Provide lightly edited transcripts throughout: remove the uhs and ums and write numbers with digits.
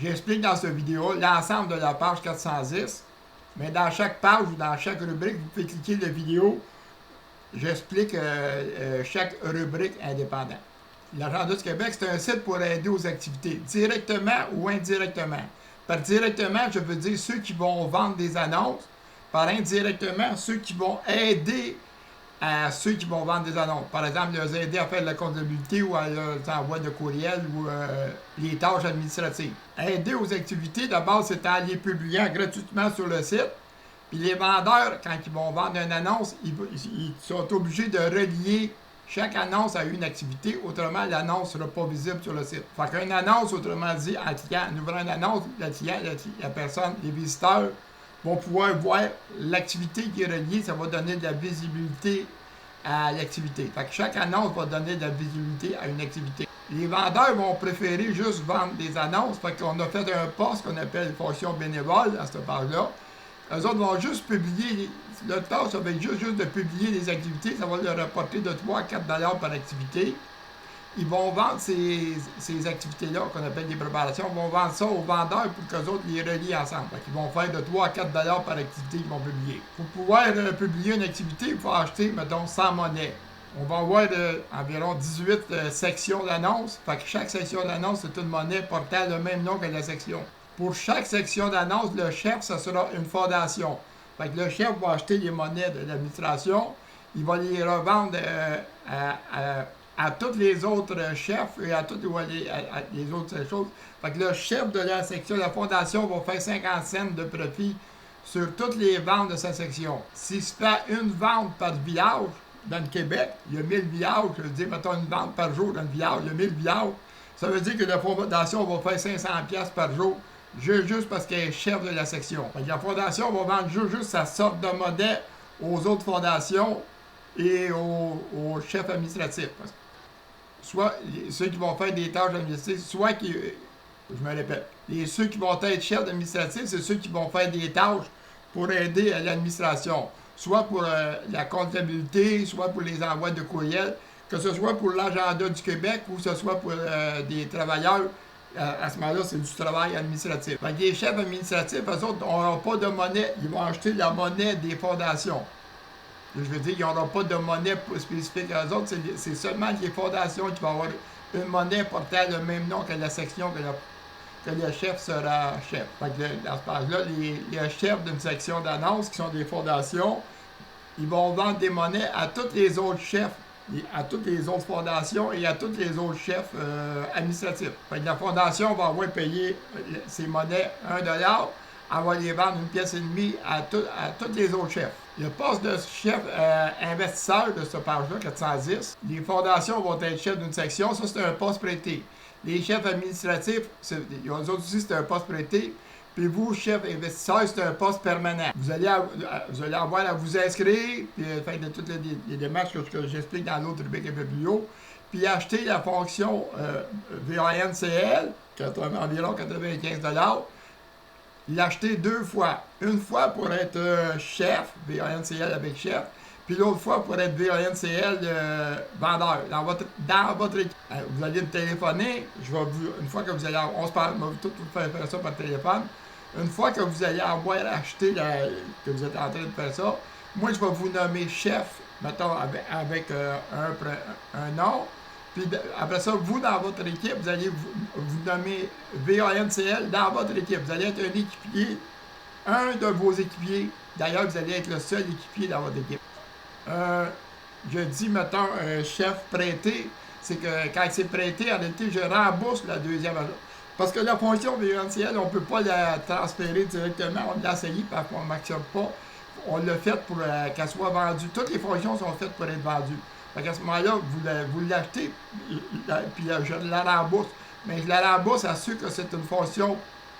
J'explique dans cette vidéo l'ensemble de la page 410, mais dans chaque page ou dans chaque rubrique, vous pouvez cliquer la vidéo. J'explique chaque rubrique indépendante. L'Agenda du Québec, c'est un site pour aider aux activités, directement ou indirectement. Par directement, je veux dire ceux qui vont vendre des annonces. Par indirectement, ceux qui vont aider à ceux qui vont vendre des annonces. Par exemple, les aider à faire de la comptabilité ou à l'envoi de courriel ou les tâches administratives. Aider aux activités, d'abord, c'est en les publiant gratuitement sur le site. Puis les vendeurs, quand ils vont vendre une annonce, ils sont obligés de relier chaque annonce à une activité, autrement l'annonce ne sera pas visible sur le site. Fait qu'une annonce, autrement dit, en ouvrant une annonce, la personne, les visiteurs vont pouvoir voir l'activité qui est reliée, ça va donner de la visibilité à l'activité. Fait que chaque annonce va donner de la visibilité à une activité. Les vendeurs vont préférer juste vendre des annonces, fait qu'on a fait un poste qu'on appelle fonction bénévole à cette page-là. Eux autres vont juste publier, le tâche, ça va être juste de publier les activités, ça va leur rapporter de 3 à 4 $ par activité. Ils vont vendre ces activités-là, qu'on appelle des préparations, ils vont vendre ça aux vendeurs pour qu'eux autres les relient ensemble. Ils vont faire de 3 à 4 $ par activité qu'ils vont publier. Pour pouvoir publier une activité, il faut acheter, mettons, 100 monnaies. On va avoir environ 18 sections d'annonces. Fait que chaque section d'annonce, c'est une monnaie portant le même nom que la section. Pour chaque section d'annonce, le chef, ça sera une fondation. Fait que le chef va acheter les monnaies de l'administration, il va les revendre à tous les autres chefs et à toutes les autres choses. Fait que le chef de la section de la fondation va faire 50 cents de profit sur toutes les ventes de sa section. S'il se fait une vente par village, dans le Québec, il y a 1000 villages, je veux dire, mettons une vente par jour dans le village, il y a 1000 villages, ça veut dire que la fondation va faire 500 pièces par jour, juste parce qu'elle est chef de la section. Fait que la fondation va vendre juste sa sorte de monnaie aux autres fondations et aux chefs administratifs. Soit ceux qui vont faire des tâches administratives, soit qui, je me répète, ceux qui vont être chefs administratifs, c'est ceux qui vont faire des tâches pour aider à l'administration, soit pour la comptabilité, soit pour les envois de courriel, que ce soit pour l'Agenda du Québec ou que ce soit pour des travailleurs. À ce moment-là, c'est du travail administratif. Fait que les chefs administratifs, eux autres, n'auront pas de monnaie. Ils vont acheter la monnaie des fondations. Je veux dire, il n'y aura pas de monnaie spécifique à eux autres. C'est seulement les fondations qui vont avoir une monnaie portant le même nom que la section que le chef sera chef. Fait que dans ce page-là, les chefs d'une section d'annonces, qui sont des fondations, ils vont vendre des monnaies à tous les autres chefs, à toutes les autres fondations et à tous les autres chefs administratifs. Fait que la fondation va avoir payé ces monnaies 1 $, elle va les vendre 1,5 pièce à tous les autres chefs. Le poste de chef investisseur de ce page-là, 410, les fondations vont être chefs d'une section, ça c'est un poste prêté. Les chefs administratifs, eux autres aussi c'est un poste prêté. Puis vous, chef investisseur, c'est un poste permanent. Vous allez avoir à vous inscrire, puis faire de toutes les démarches que j'explique dans l'autre rubrique un peu plus haut, puis acheter la fonction VANCL, environ 95 $, l'acheter 2 fois. Une fois pour être chef, VANCL avec chef, puis l'autre fois pour être VANCL vendeur, dans votre équipe. Vous allez me téléphoner, une fois que vous allez, on se parle, on va tout faire ça par téléphone. Une fois que vous allez avoir acheté, que vous êtes en train de faire ça, moi je vais vous nommer chef, mettons, avec un nom. Puis après ça, vous, dans votre équipe, vous allez vous nommer VANCL dans votre équipe. Vous allez être un équipier, un de vos équipiers. D'ailleurs, vous allez être le seul équipier dans votre équipe. Je dis, mettons, un chef prêté, c'est que quand c'est prêté, en réalité, je rembourse la deuxième agence. Parce que la fonction VANCL, on ne peut pas la transférer directement, on l'a essayé parce qu'on ne m'accepte pas. On l'a fait pour qu'elle soit vendue. Toutes les fonctions sont faites pour être vendues. Fait qu'à ce moment-là, vous l'achetez, puis je la rembourse. Mais je la rembourse à ceux que c'est une fonction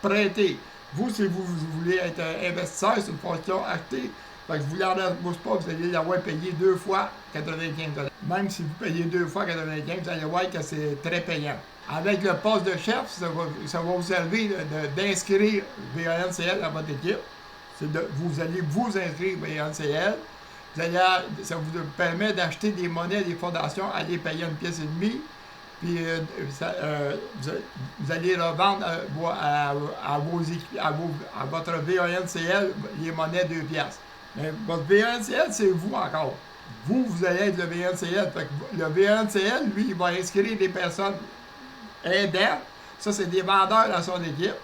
prêtée. Vous, si vous voulez être investisseur, c'est une fonction achetée. Fait que je ne vous la rembourse pas, vous allez l'avoir payé 2 fois 95 $. Même si vous payez 2 fois 95 $, vous allez voir que c'est très payant. Avec le poste de chef, ça va vous servir d'inscrire VANCL à votre équipe. Vous allez vous inscrire VANCL. Ça vous permet d'acheter des monnaies des fondations à les payer 1,5 pièce. Puis vous allez revendre à votre VANCL les monnaies 2 piastres. Mais votre VANCL, c'est vous encore. Vous allez être le VANCL. Fait que le VANCL, lui, il va inscrire des personnes aidantes. Ça, c'est des vendeurs dans son équipe.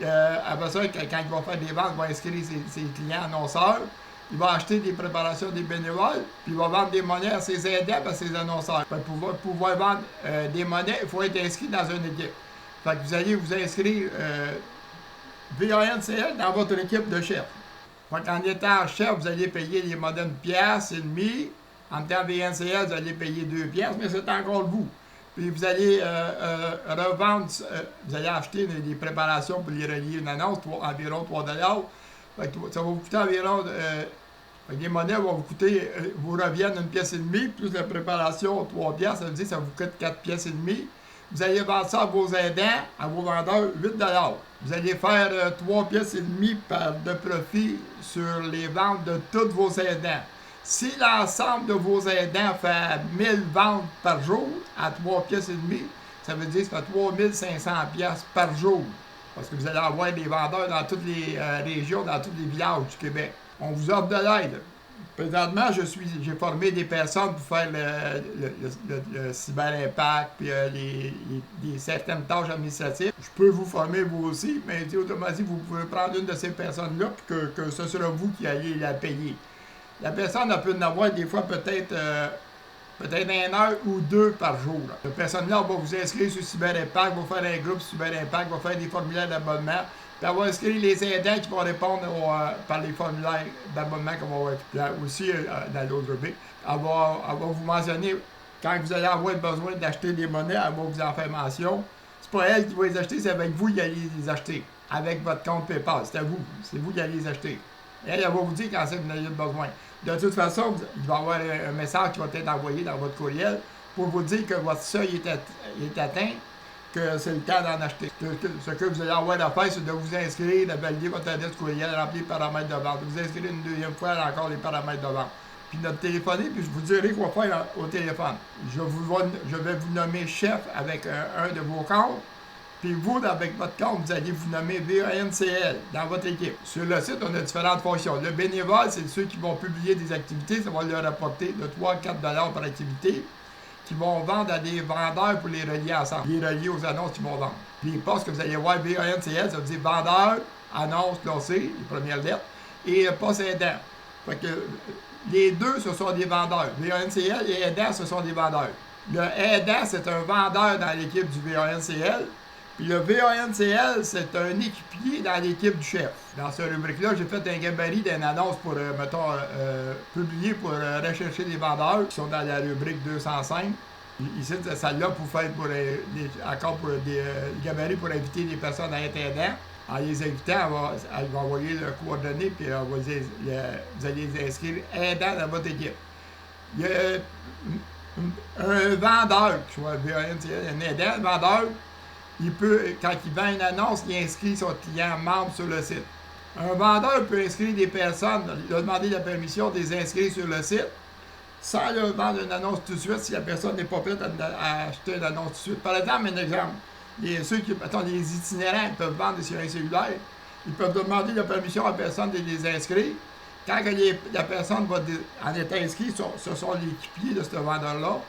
Après ça, quand il va faire des ventes, il va inscrire ses clients annonceurs. Il va acheter des préparations des bénévoles, puis il va vendre des monnaies à ses aidants et à ses annonceurs. Pour pouvoir vendre des monnaies, il faut être inscrit dans une équipe. Fait que vous allez vous inscrire VANCL dans votre équipe de chef. Fait qu'en étant chef, vous allez payer les monnaies de pièce et demi. En étant VANCL, vous allez payer 2 pièces, mais c'est encore vous. Puis vous allez revendre, vous allez acheter des préparations pour les relier une annonce pour environ 3 $. Fait que ça va vous coûter environ. Les monnaies vont vous coûter, vous reviennent 1 pièce et demie, plus la préparation 3 pièces, ça veut dire que ça vous coûte 4 pièces et demie. Vous allez vendre ça à vos aidants, à vos vendeurs, 8 $. Vous allez faire 3 pièces et demie de profit sur les ventes de tous vos aidants. Si l'ensemble de vos aidants fait 1000 ventes par jour à 3 pièces et demie, ça veut dire que ça fait 3500 pièces par jour. Parce que vous allez avoir des vendeurs dans toutes les régions, dans tous les villages du Québec. On vous offre de l'aide. Présentement, j'ai formé des personnes pour faire le cyberimpact puis certaines tâches administratives. Je peux vous former vous aussi, mais autrement dit, vous pouvez prendre une de ces personnes-là puis que ce sera vous qui allez la payer. La personne peut en avoir des fois peut-être 1 heure ou 2 par jour. La personne-là va vous inscrire sur Cyberimpact, va faire un groupe sur Cyberimpact, va faire des formulaires d'abonnement, puis elle va inscrire les aidants qui vont répondre par les formulaires d'abonnement qu'on va faire aussi dans l'autre rubrique. Elle va vous mentionner quand vous allez avoir besoin d'acheter des monnaies, elle va vous en faire mention. C'est pas elle qui va les acheter, c'est avec vous qui allez les acheter. Avec votre compte PayPal, c'est à vous. C'est vous qui allez les acheter. Elle va vous dire quand c'est que vous en avez besoin. De toute façon, il va y avoir un message qui va être envoyé dans votre courriel pour vous dire que votre seuil est atteint, que c'est le temps d'en acheter. Ce que vous allez avoir à faire, c'est de vous inscrire, de valider votre adresse courriel, remplir les paramètres de vente, vous inscrire une deuxième fois encore les paramètres de vente. Puis notre téléphoner, puis je vous dirai quoi faire au téléphone. Je vais vous nommer chef avec un de vos comptes. Puis vous, avec votre compte, vous allez vous nommer VANCL dans votre équipe. Sur le site, on a différentes fonctions. Le bénévole, c'est ceux qui vont publier des activités. Ça va leur apporter de 3 à 4 $ par activité, qui vont vendre à des vendeurs pour les relier ensemble. Les relier aux annonces qu'ils vont vendre. Puis les postes que vous allez voir, VANCL, ça veut dire vendeur, annonce, classé, les premières lettres, et poste aidant. Fait que les deux, ce sont des vendeurs. VANCL et aidant, ce sont des vendeurs. Le aidant, c'est un vendeur dans l'équipe du VANCL. Puis le VANCL, c'est un équipier dans l'équipe du chef. Dans cette rubrique-là, j'ai fait un gabarit d'une annonce pour, publier pour rechercher des vendeurs qui sont dans la rubrique 205. Ici, celle-là pour faire pour des gabarits pour inviter des personnes à être aidants. En les invitant, elle va envoyer leurs coordonnées, puis vous allez les inscrire aidants dans votre équipe. Il y a un vendeur, soit VANCL, un aidant, un vendeur. Il peut, quand il vend une annonce, il inscrit son client membre sur le site. Un vendeur peut inscrire des personnes, leur demander la permission de les inscrire sur le site, sans leur vendre une annonce tout de suite si la personne n'est pas prête à acheter une annonce tout de suite. Par exemple, un exemple, les itinérants ils peuvent vendre sur un cellulaire, ils peuvent demander la permission à la personne de les inscrire. Quand la personne en être inscrite, ce sont les équipiers de ce vendeur-là.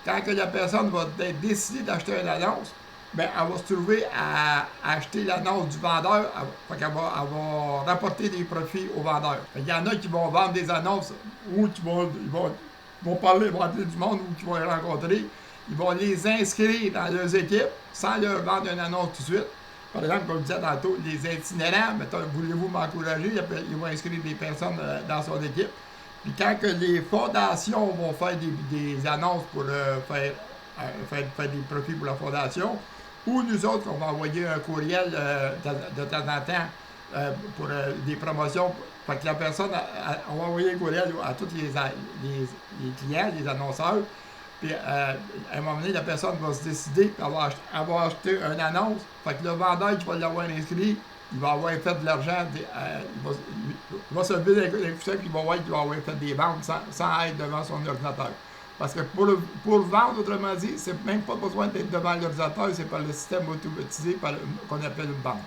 Quand la personne va décider d'acheter une annonce, ben, elle va se trouver à acheter l'annonce du vendeur, elle va rapporter des profits au vendeur. Il y en a qui vont vendre des annonces ou ils vont parler du monde ou qui vont les rencontrer. Ils vont les inscrire dans leurs équipes sans leur vendre une annonce tout de suite. Par exemple, comme je disais tantôt, les itinérants, voulez-vous m'encourager? Ils vont inscrire des personnes dans son équipe. Puis quand que les fondations vont faire des annonces pour faire des profits pour la fondation, ou nous autres, on va envoyer un courriel de temps en temps pour des promotions. Fait que la personne, on va envoyer un courriel à tous les clients, les annonceurs. Puis à un moment donné, la personne va se décider, puis elle va acheter une annonce. Fait que le vendeur qui va l'avoir inscrit, il va avoir fait de l'argent, il va se lever d'un coup, puis il va voir qu'il va avoir fait des ventes sans être devant son ordinateur. Parce que pour vendre, autrement dit, c'est même pas besoin d'être devant l'ordinateur, c'est par le système automatisé qu'on appelle une banque.